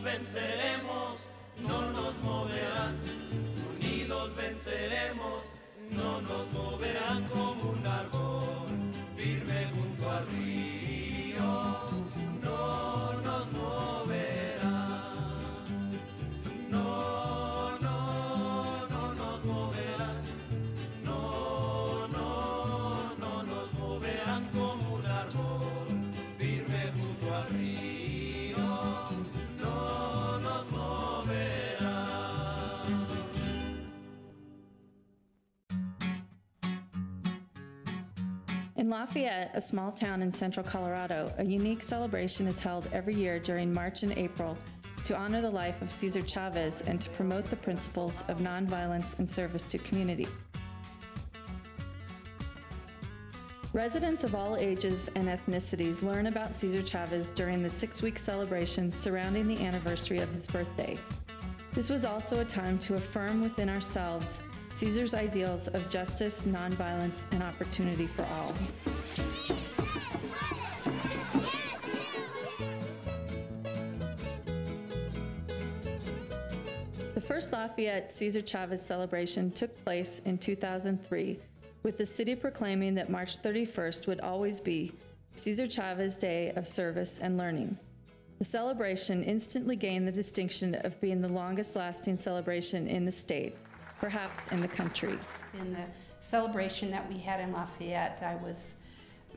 venceremos, no nos moverán. Unidos venceremos, no nos moverán como un árbol firme junto al río. No nos moverán. No, no, no nos moverán. No, no, no nos moverán como un árbol firme junto al río. No nos moverán. In Lafayette, a small town in central Colorado, a unique celebration is held every year during March and April to honor the life of Cesar Chavez and to promote the principles of nonviolence and service to community. Residents of all ages and ethnicities learn about Cesar Chavez during the 6-week celebration surrounding the anniversary of his birthday. This was also a time to affirm within ourselves Cesar's ideals of justice, nonviolence, and opportunity for all. The first Lafayette Cesar Chavez celebration took place in 2003, with the city proclaiming that March 31st would always be Cesar Chavez Day of Service and Learning. The celebration instantly gained the distinction of being the longest-lasting celebration in the state, perhaps in the country. In the celebration that we had in Lafayette, I was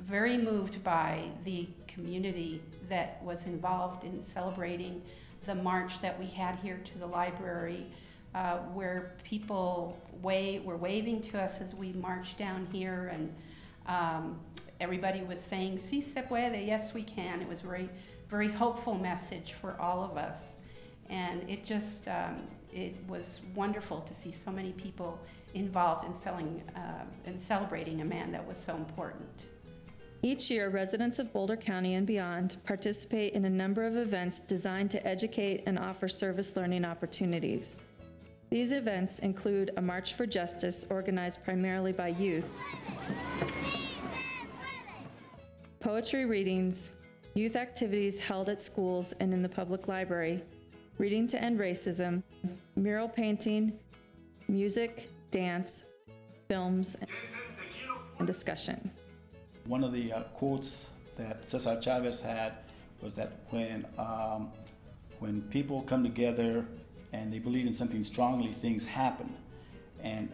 very moved by the community that was involved in celebrating the march that we had here to the library, where people were waving to us as we marched down here, and everybody was saying, "Si se puede," yes we can. It was a very, very hopeful message for all of us. And it just, it was wonderful to see so many people involved in celebrating a man that was so important. Each year, residents of Boulder County and beyond participate in a number of events designed to educate and offer service learning opportunities. These events include a March for Justice organized primarily by youth, poetry readings, youth activities held at schools and in the public library, Reading to End Racism, mural painting, music, dance, films, and discussion. One of the quotes that Cesar Chavez had was that when people come together and they believe in something strongly, things happen. And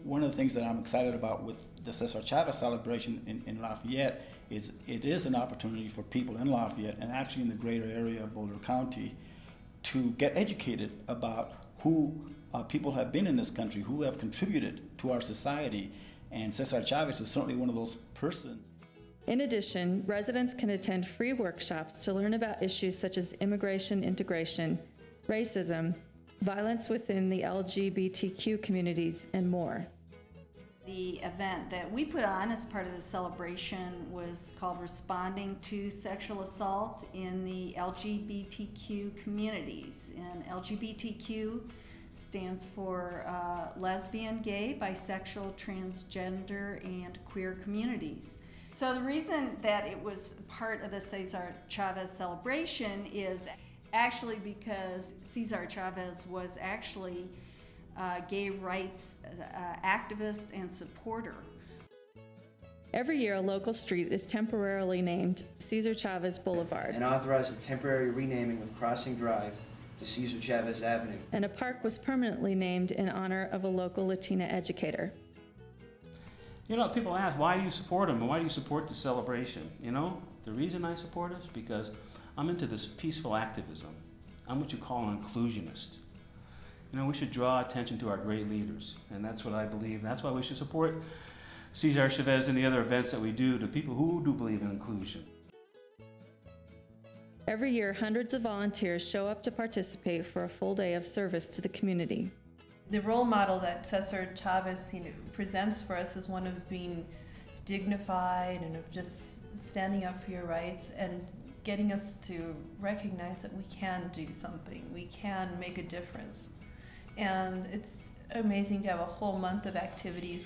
one of the things that I'm excited about with the Cesar Chavez celebration in Lafayette is it is an opportunity for people in Lafayette and actually in the greater area of Boulder County to get educated about who people have been in this country, who have contributed to our society, and Cesar Chavez is certainly one of those persons. In addition, residents can attend free workshops to learn about issues such as immigration integration, racism, violence within the LGBTQ communities, and more. The event that we put on as part of the celebration was called Responding to Sexual Assault in the LGBTQ Communities. And LGBTQ stands for lesbian, gay, bisexual, transgender, and queer communities. So the reason that it was part of the Cesar Chavez celebration is actually because Cesar Chavez was actually gay rights activist and supporter. Every year, a local street is temporarily named Cesar Chavez Boulevard. And authorized the temporary renaming of Crossing Drive to Cesar Chavez Avenue. And a park was permanently named in honor of a local Latina educator. You know, people ask, why do you support him? And why do you support the celebration? You know, the reason I support it is because I'm into this peaceful activism. I'm what you call an inclusionist. You know, we should draw attention to our great leaders, and that's what I believe. That's why we should support Cesar Chavez and the other events that we do to people who do believe in inclusion. Every year, hundreds of volunteers show up to participate for a full day of service to the community. The role model that Cesar Chavez presents for us is one of being dignified and of just standing up for your rights and getting us to recognize that we can do something, we can make a difference. And it's amazing to have a whole month of activities.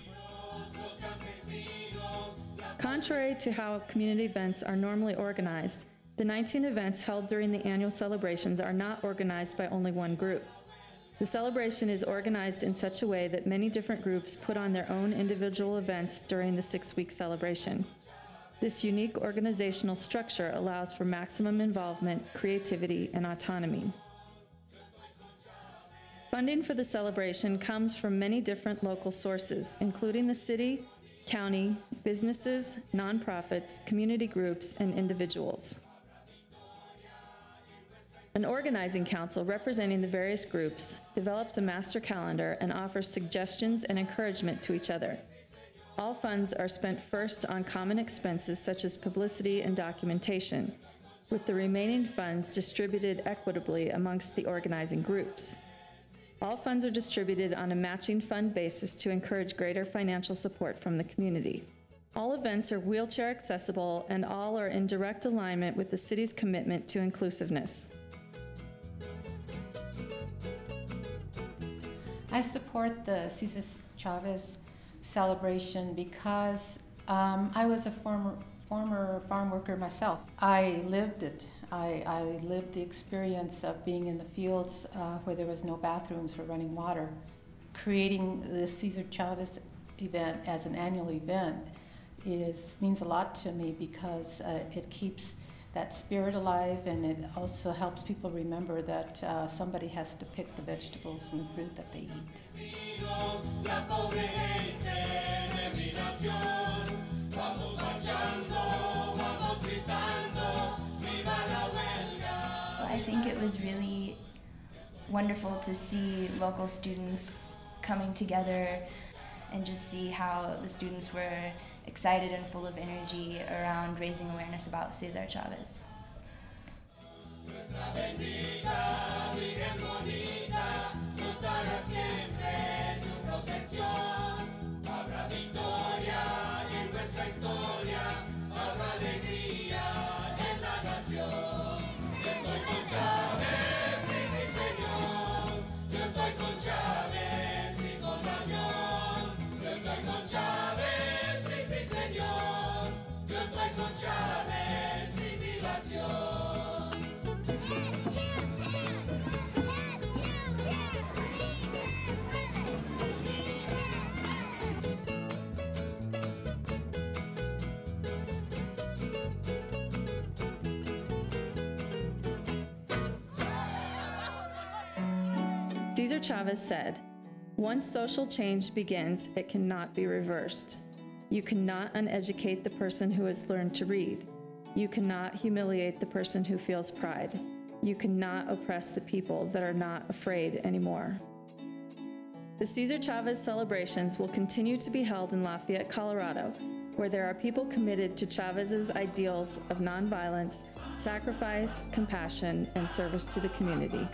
Contrary to how community events are normally organized, The 19 events held during the annual celebrations are not organized by only one group. The celebration is organized in such a way that many different groups put on their own individual events during the 6-week celebration. This unique organizational structure allows for maximum involvement, creativity, and autonomy. Funding for the celebration comes from many different local sources, including the city, county, businesses, nonprofits, community groups, and individuals. An organizing council representing the various groups develops a master calendar and offers suggestions and encouragement to each other. All funds are spent first on common expenses such as publicity and documentation, with the remaining funds distributed equitably amongst the organizing groups. All funds are distributed on a matching fund basis to encourage greater financial support from the community. All events are wheelchair accessible and all are in direct alignment with the city's commitment to inclusiveness. I support the Cesar Chavez celebration because I was a former farm worker myself. I lived it. I lived the experience of being in the fields where there was no bathrooms for running water. Creating the Cesar Chavez event as an annual event means a lot to me because it keeps that spirit alive, and it also helps people remember that somebody has to pick the vegetables and the fruit that they eat. I think it was really wonderful to see local students coming together and just see how the students were excited and full of energy around raising awareness about Cesar Chavez. Cesar Chavez said, "Once social change begins, it cannot be reversed. You cannot uneducate the person who has learned to read. You cannot humiliate the person who feels pride. You cannot oppress the people that are not afraid anymore." The Cesar Chavez celebrations will continue to be held in Lafayette, Colorado, where there are people committed to Chavez's ideals of nonviolence, sacrifice, compassion, and service to the community.